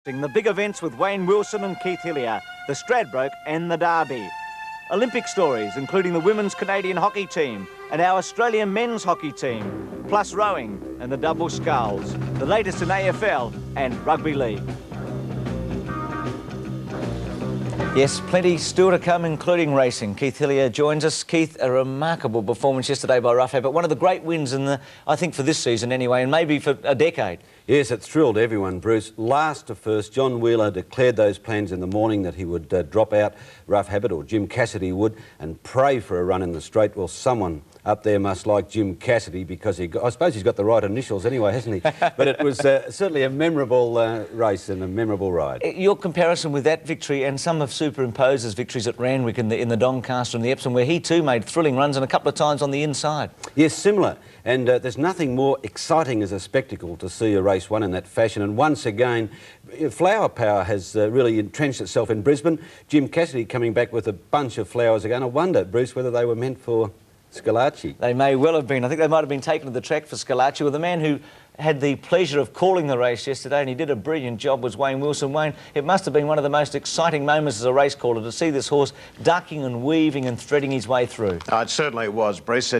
The big events with Wayne Wilson and Keith Hillier, the Stradbroke and the Derby. Olympic stories, including the women's Canadian hockey team and our Australian men's hockey team, plus rowing and the double sculls, the latest in AFL and rugby league. Yes, plenty still to come, including racing. Keith Hillier joins us. Keith, a remarkable performance yesterday by Rough Habit. One of the great wins in the, I think, for this season anyway, and maybe for a decade. Yes, it thrilled everyone, Bruce. Last to first, John Wheeler declared those plans in the morning that he would drop out Rough Habit, or Jim Cassidy would, and pray for a run in the straight. Well, someone up there must like Jim Cassidy, because I suppose he's got the right initials anyway, hasn't he? But it was certainly a memorable race and a memorable ride. Your comparison with that victory and some of Superimposer's victories at Randwick in the Doncaster and the Epsom, where he too made thrilling runs and a couple of times on the inside. Yes, similar. And there's nothing more exciting as a spectacle to see a race won in that fashion. And once again, flower power has really entrenched itself in Brisbane. Jim Cassidy coming back with a bunch of flowers again. I wonder, Bruce, whether they were meant for Scalacci. They may well have been. I think they might have been taken to the track for Scalacci. Well, the man who had the pleasure of calling the race yesterday, and he did a brilliant job, was Wayne Wilson. Wayne, it must have been one of the most exciting moments as a race caller to see this horse ducking and weaving and threading his way through. It certainly was, Bruce.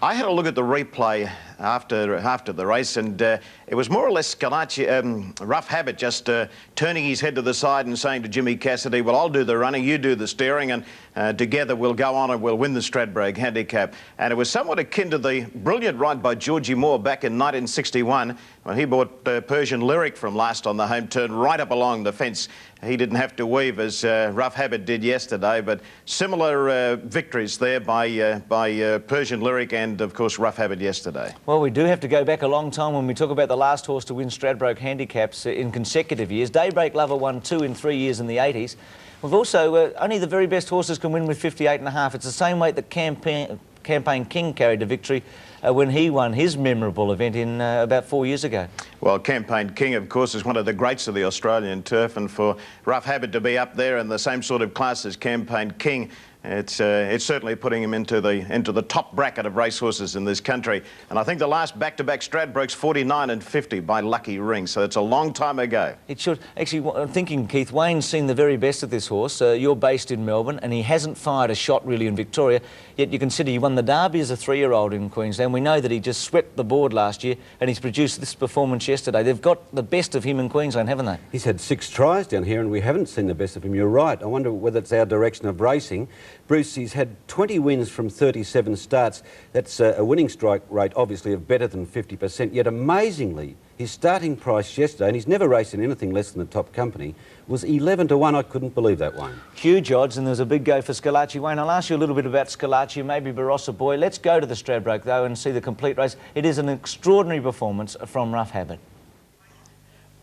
I had a look at the replay after the race, and it was more or less Scalacci, Rough Habit, just turning his head to the side and saying to Jimmy Cassidy, well, I'll do the running, you do the steering, and together we'll go on and we'll win the Stradbroke handicap. And it was somewhat akin to the brilliant ride by Georgie Moore back in 1961, when he brought Persian Lyric from last on the home turn right up along the fence. He didn't have to weave as Rough Habit did yesterday, but similar victories there by Persian Lyric and, of course, Rough Habit yesterday. Well, we do have to go back a long time when we talk about the last horse to win Stradbroke handicaps in consecutive years. Daybreak Lover won 2 in 3 years in the 80s. We've also, only the very best horses can win with 58.5. It's the same weight that Campaign King carried to victory when he won his memorable event in about 4 years ago. Well, Campaign King, of course, is one of the greats of the Australian turf, and for Rough Habit to be up there in the same sort of class as Campaign King, it's certainly putting him into the top bracket of racehorses in this country. And I think the last back-to-back Stradbrokes 49 and 50 by Lucky Ring, so it's a long time ago. It should. Actually, I'm thinking, Keith, Wayne's seen the very best of this horse. You're based in Melbourne, and he hasn't fired a shot really in Victoria, yet you consider he won the Derby as a 3-year-old in Queensland. We know that he just swept the board last year, and he's produced this performance yesterday. They've got the best of him in Queensland, haven't they? He's had 6 tries down here, and we haven't seen the best of him. You're right. I wonder whether it's our direction of racing. Bruce, he's had 20 wins from 37 starts. That's a winning strike rate, obviously, of better than 50%. Yet, amazingly, his starting price yesterday, and he's never raced in anything less than the top company, was 11 to 1. I couldn't believe that, Wayne. Huge odds, and there was a big go for Scalacci. Wayne, I'll ask you a little bit about Scalacci, maybe Barossa Boy. Let's go to the Stradbroke, though, and see the complete race. It is an extraordinary performance from Rough Habit.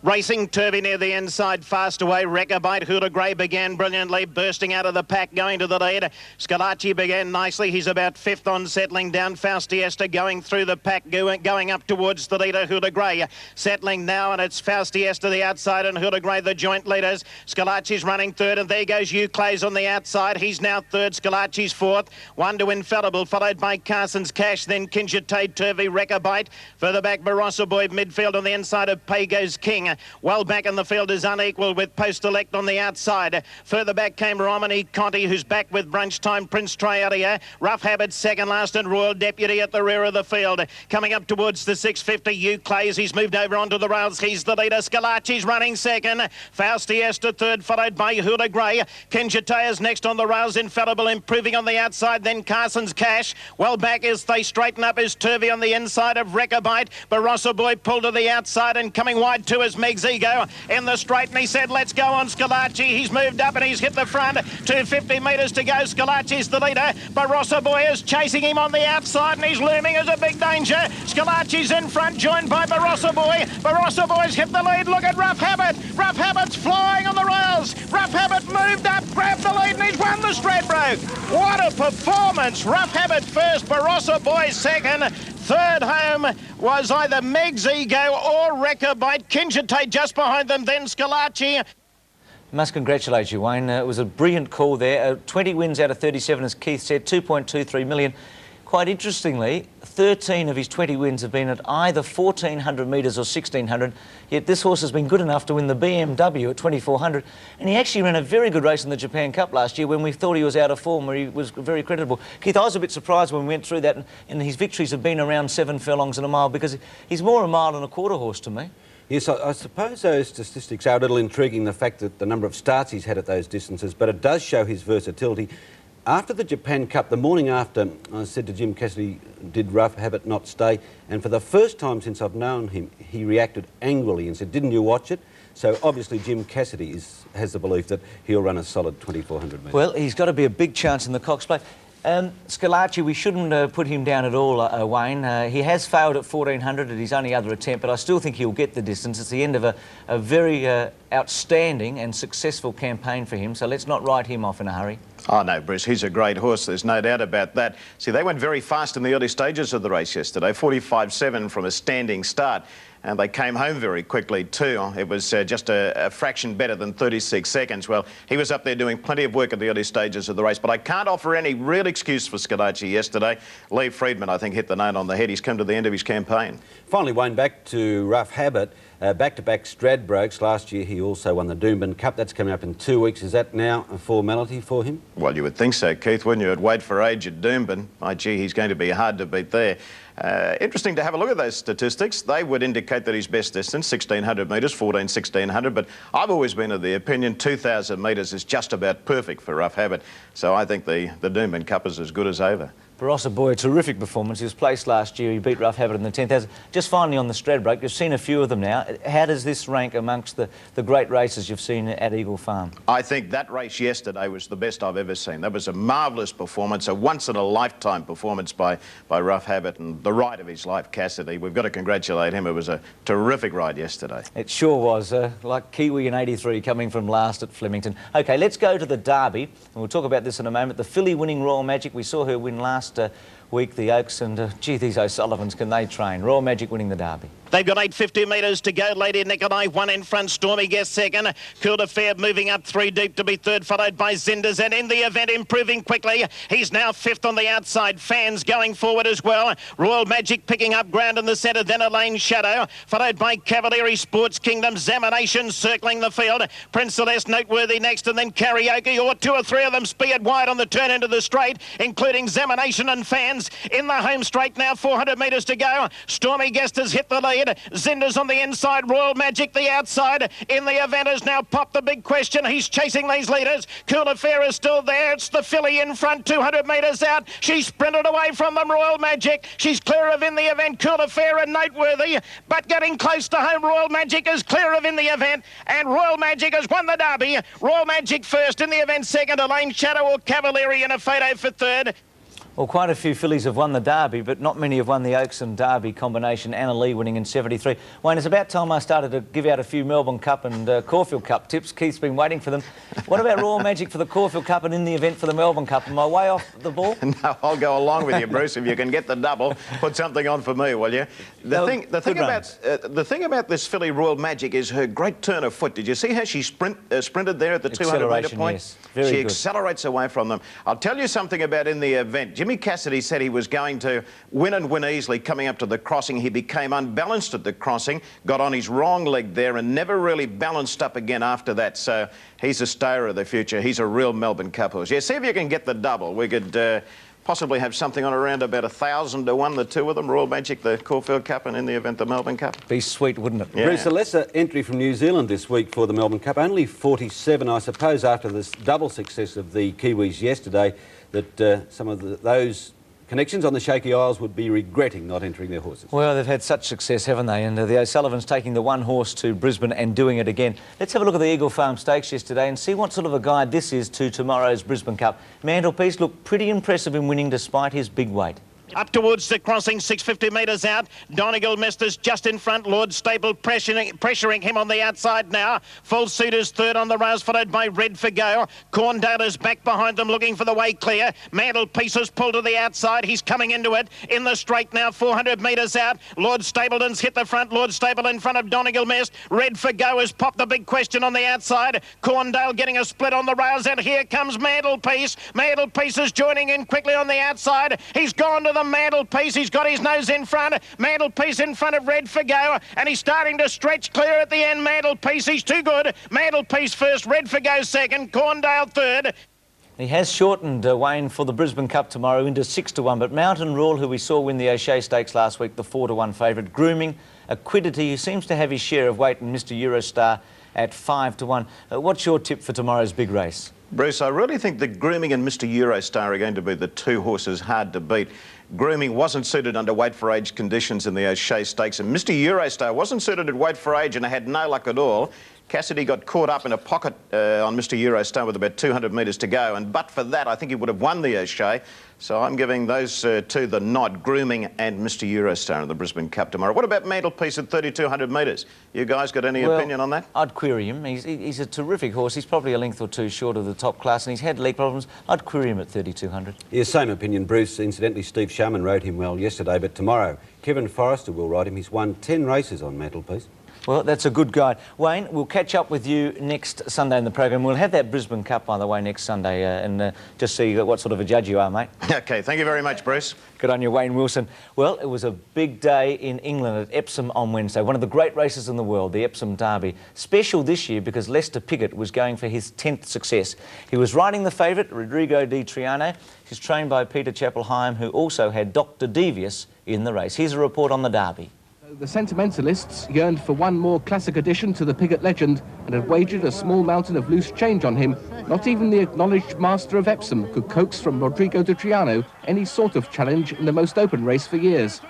Racing Turvey near the inside, fast away. Rechabite, Huda Grey began brilliantly, bursting out of the pack, going to the lead. Scalacci began nicely. He's about 5th on, settling down. Faustiesta going through the pack, going up towards the leader, Huda Grey. Settling now, and it's Faustiesta the outside and Huda Grey the joint leaders. Scalacci's running 3rd, and there goes Euclays on the outside. He's now 3rd, Scalacci's 4th. 1 to Infallible, followed by Carson's Cash, then Kinjite, Turvey, Rechabite. Further back, Barossa Boy, midfield on the inside of Pago's King. Well back in the field is Unequal with Post Elect on the outside. Further back came Romany Conti, who's back with Brunch Time, Prince Triadia. Rough Habit second last, and Royal Deputy at the rear of the field. Coming up towards the 650, Euclays. He's moved over onto the rails. He's the leader. Scalacci's running second. Faustiesta 3rd, followed by Huda Grey. Kinjitea's next on the rails. Infallible improving on the outside. Then Carson's Cash. Well back as they straighten up is Turvey on the inside of Rechabite. Barossa Boy pulled to the outside, and coming wide too is Meg's Ego in the straight, and he said, let's go on Scalacci. He's moved up and he's hit the front. 250 metres to go. Scalacci's the leader. Barossa Boy is chasing him on the outside, and he's looming as a big danger. Scalacci's in front, joined by Barossa Boy. Barossa Boy's hit the lead. Look at Rough Habit. Rough Habit's flying on the rails. Rough Habit moved up, grabbed the lead, and he's won the Stradbroke. What a performance. Rough Habit first, Barossa Boy second. 3rd home was either Meg's Ego or Rechabite. Kinjite just behind them, then Scalacci. Must congratulate you, Wayne. It was a brilliant call there. 20 wins out of 37, as Keith said, 2.23 million. Quite interestingly, 13 of his 20 wins have been at either 1,400 metres or 1,600, yet this horse has been good enough to win the BMW at 2,400, and he actually ran a very good race in the Japan Cup last year when we thought he was out of form, where he was very creditable. Keith, I was a bit surprised when we went through that, and his victories have been around 7 furlongs and a mile, because he's more a mile and a quarter horse to me. Yes, I suppose those statistics are a little intriguing, the fact that the number of starts he's had at those distances, but it does show his versatility. After the Japan Cup, the morning after, I said to Jim Cassidy, did Rough Habit not stay? And for the first time since I've known him, he reacted angrily and said, didn't you watch it? So obviously Jim Cassidy has the belief that he'll run a solid 2,400 metres. Well, he's got to be a big chance in the Cox Plate. Schillaci, we shouldn't put him down at all, Wayne. He has failed at 1,400 at his only other attempt, but I still think he'll get the distance. It's the end of a very outstanding and successful campaign for him, so let's not write him off in a hurry. Oh, no, Bruce, he's a great horse. There's no doubt about that. See, they went very fast in the early stages of the race yesterday, 45.7 from a standing start. And they came home very quickly too. It was just a fraction better than 36 seconds. Well, he was up there doing plenty of work at the early stages of the race, but I can't offer any real excuse for Schillaci yesterday. Lee Friedman, I think, hit the nail on the head. He's come to the end of his campaign. Finally, Wayne, back to Rough Habit. Back-to-back Stradbrokes. Last year he also won the Doomben Cup. That's coming up in 2 weeks. Is that now a formality for him? Well, you would think so, Keith, wouldn't you? At weight for age at Doomben. My gee, he's going to be hard to beat there. Interesting to have a look at those statistics. They would indicate that his best distance, 1,600 metres, 1,100, but I've always been of the opinion 2,000 metres is just about perfect for Rough Habit. So I think the Doomben Cup is as good as over. Barossa Boy, a terrific performance. He was placed last year. He beat Rough Habit in the 10,000. Just finally on the Stradbroke, you've seen a few of them now. How does this rank amongst the great races you've seen at Eagle Farm? I think that race yesterday was the best I've ever seen. That was a marvellous performance, a once-in-a-lifetime performance by Rough Habit, and the ride of his life, Cassidy. We've got to congratulate him. It was a terrific ride yesterday. It sure was. Like Kiwi in 83 coming from last at Flemington. OK, let's go to the Derby, and we'll talk about this in a moment. The filly winning Royal Magic. We saw her win last week, the Oaks, and gee, these O'Sullivans, can they train? Royal Magic winning the Derby. They've got 850 metres to go. Lady Nikolai, one in front. Stormy Guest second. Cool de Fair moving up 3 deep to be third, followed by Zinders. And in the event, improving quickly. He's now fifth on the outside. Fans going forward as well. Royal Magic picking up ground in the centre. Then Elaine Shadow, followed by Cavalieri Sports Kingdom. Examination circling the field. Prince Celeste Noteworthy next, and then Karaoke. Or 2 or 3 of them speared wide on the turn into the straight, including Examination and Fans. In the home straight now, 400 metres to go. Stormy Guest has hit the lead. Zinders on the inside, Royal Magic the outside. In the event has now popped the big question. He's chasing these leaders. Cool de Fair is still there. It's the filly in front, 200 metres out. She sprinted away from them, Royal Magic. She's clear of in the event, Cool de Fair and Noteworthy. But getting close to home, Royal Magic is clear of in the event. And Royal Magic has won the Derby. Royal Magic first, in the event second. Elaine Shadow or Cavalieri and a photo for third. Well, quite a few fillies have won the Derby, but not many have won the Oaks and Derby combination. Anna Lee winning in 73. Wayne, it's about time I started to give out a few Melbourne Cup and Caulfield Cup tips. Keith's been waiting for them. What about Royal Magic for the Caulfield Cup and in the event for the Melbourne Cup? Am I way off the ball? No, I'll go along with you, Bruce. If you can get the double, put something on for me, will you? The thing about this filly Royal Magic is her great turn of foot. Did you see how she sprinted there at the 200-metre point? Yes. Very good. Accelerates away from them. I'll tell you something about in the event. Jimmy Cassidy said he was going to win and win easily coming up to the crossing. He became unbalanced at the crossing, got on his wrong leg there and never really balanced up again after that. So he's a stayer of the future. He's a real Melbourne Cup horse. Yeah, see if you can get the double. We could possibly have something on around about 1,000 to 1, the two of them, Royal Magic, the Caulfield Cup, and in the event, the Melbourne Cup. Be sweet, wouldn't it? Yeah. Bruce, a lesser entry from New Zealand this week for the Melbourne Cup, only 47. I suppose after this double success of the Kiwis yesterday, that some of those connections on the Shaky Isles would be regretting not entering their horses. Well, they've had such success, haven't they? And the O'Sullivans taking the one horse to Brisbane and doing it again. Let's have a look at the Eagle Farm Stakes yesterday and see what sort of a guide this is to tomorrow's Brisbane Cup. Mantelpiece looked pretty impressive in winning despite his big weight. Up towards the crossing, 650 metres out. Donegal Misters just in front. Lord Staple pressuring him on the outside now. Full Suitors third on the rails, followed by Red for Go. Corndale is back behind them, looking for the way clear. Mantelpiece is pulled to the outside. He's coming into it. In the straight now, 400 metres out. Lord Stapleton's hit the front. Lord Staple in front of Donegal Mist. Red for Go has popped the big question on the outside. Corndale getting a split on the rails, and here comes Mantelpiece. Mantelpiece is joining in quickly on the outside. He's gone to the them. Mantelpiece, he's got his nose in front. Mantelpiece in front of Red for Go, and he's starting to stretch clear at the end. Mantelpiece, he's too good. Mantelpiece first, Red for Go second, Corndale third. He has shortened Wayne for the Brisbane Cup tomorrow into 6-1, but Mountain Rule, who we saw win the O'Shea Stakes last week, the 4-1 favourite, grooming Equidity, who seems to have his share of weight, and Mr Eurostar at 5-1. What's your tip for tomorrow's big race? Bruce, I really think that Grooming and Mr Eurostar are going to be the two horses hard to beat. Grooming wasn't suited under weight for age conditions in the O'Shea Stakes, and Mr Eurostar wasn't suited at weight for age and had no luck at all. Cassidy got caught up in a pocket on Mr Eurostar with about 200 metres to go, and but for that I think he would have won the O'Shea. So I'm giving those two the nod, Grooming and Mr Eurostar in the Brisbane Cup tomorrow. What about Mantelpiece at 3,200 metres? You guys got any opinion on that? I'd query him. He's a terrific horse. He's probably a length or two short of the top class, and he's had leg problems. I'd query him at 3,200. Yeah, same opinion, Bruce. Incidentally, Steve Sharman rode him well yesterday, but tomorrow Kevin Forrester will ride him. He's won 10 races on Mantelpiece. Well, that's a good guide. Wayne, we'll catch up with you next Sunday in the program. We'll have that Brisbane Cup, by the way, next Sunday, and just see what sort of a judge you are, mate. OK, thank you very much, Bruce. Good on you, Wayne Wilson. Well, it was a big day in England at Epsom on Wednesday, one of the great races in the world, the Epsom Derby. Special this year because Lester Piggott was going for his 10th success. He was riding the favourite, Rodrigo Di Triano. He's trained by Peter Chappell-Hyam, who also had Dr Devious in the race. Here's a report on the Derby. The sentimentalists yearned for one more classic addition to the Piggott legend and had wagered a small mountain of loose change on him. Not even the acknowledged master of Epsom could coax from Rodrigo Di Triano any sort of challenge in the most open race for years.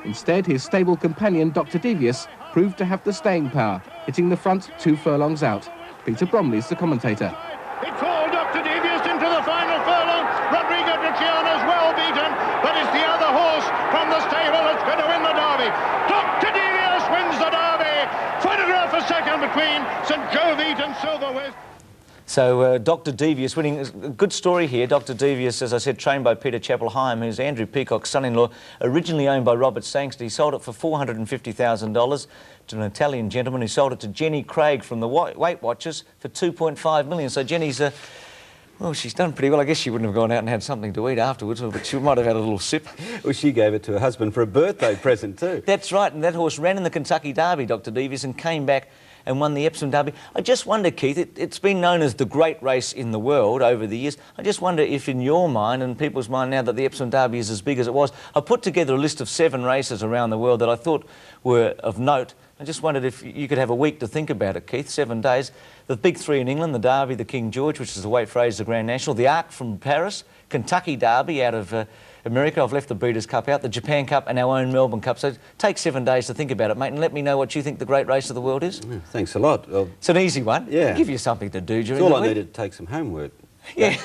Instead, his stable companion, Dr Devious, proved to have the staying power, hitting the front 2 furlongs out. Peter Bromley's the commentator. It's all Dr Devious into the final furlong. Rodrigo Di Triano's well beaten, but it's the other horse from the stable that's going to win the Derby. Dr Devious wins the Derby. Photograph a second between St Jovite and Silverwest. So Dr Devious winning. A good story here. Dr Devious, as I said, trained by Peter Chappell-Hyam, who's Andrew Peacock's son-in-law, originally owned by Robert Sangster. He sold it for $450,000 to an Italian gentleman who sold it to Jenny Craig from the Weight Watchers for $2.5 million. So Jenny's, well, she's done pretty well. I guess she wouldn't have gone out and had something to eat afterwards, but she might have had a little sip. Well, she gave it to her husband for a birthday present too. That's right, and that horse ran in the Kentucky Derby, Dr Devious, and came back and won the Epsom Derby. I just wonder, Keith, it's been known as the great race in the world over the years. I just wonder if in your mind and people's mind now that the Epsom Derby is as big as it was. I put together a list of 7 races around the world that I thought were of note. I just wondered if you could have a week to think about it, Keith, 7 days. The big 3 in England, the Derby, the King George, which is the weight for age, the Grand National, the Arc from Paris, Kentucky Derby out of America. I've left the Breeders' Cup out, the Japan Cup and our own Melbourne Cup. So take 7 days to think about it, mate, and let me know what you think the great race of the world is. Yeah, thanks a lot. It's an easy one. Yeah. It'll give you something to do during It's the all I week. needed to take some homework. Yeah.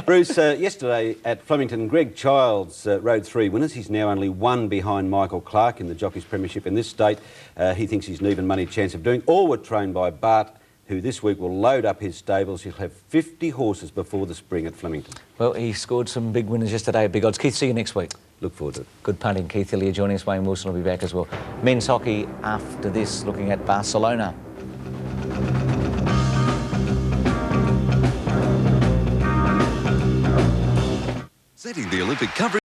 Bruce, yesterday at Flemington, Greg Childs rode 3 winners. He's now only 1 behind Michael Clark in the Jockeys Premiership in this state. He thinks he's an even money chance of doing. All were trained by Bart, who this week will load up his stables. He'll have 50 horses before the spring at Flemington. Well, he scored some big winners yesterday at big odds. Keith, see you next week. Look forward to it. Good punting. Keith Hillier joining us. Wayne Wilson will be back as well. Men's hockey after this, looking at Barcelona. Setting the Olympic coverage.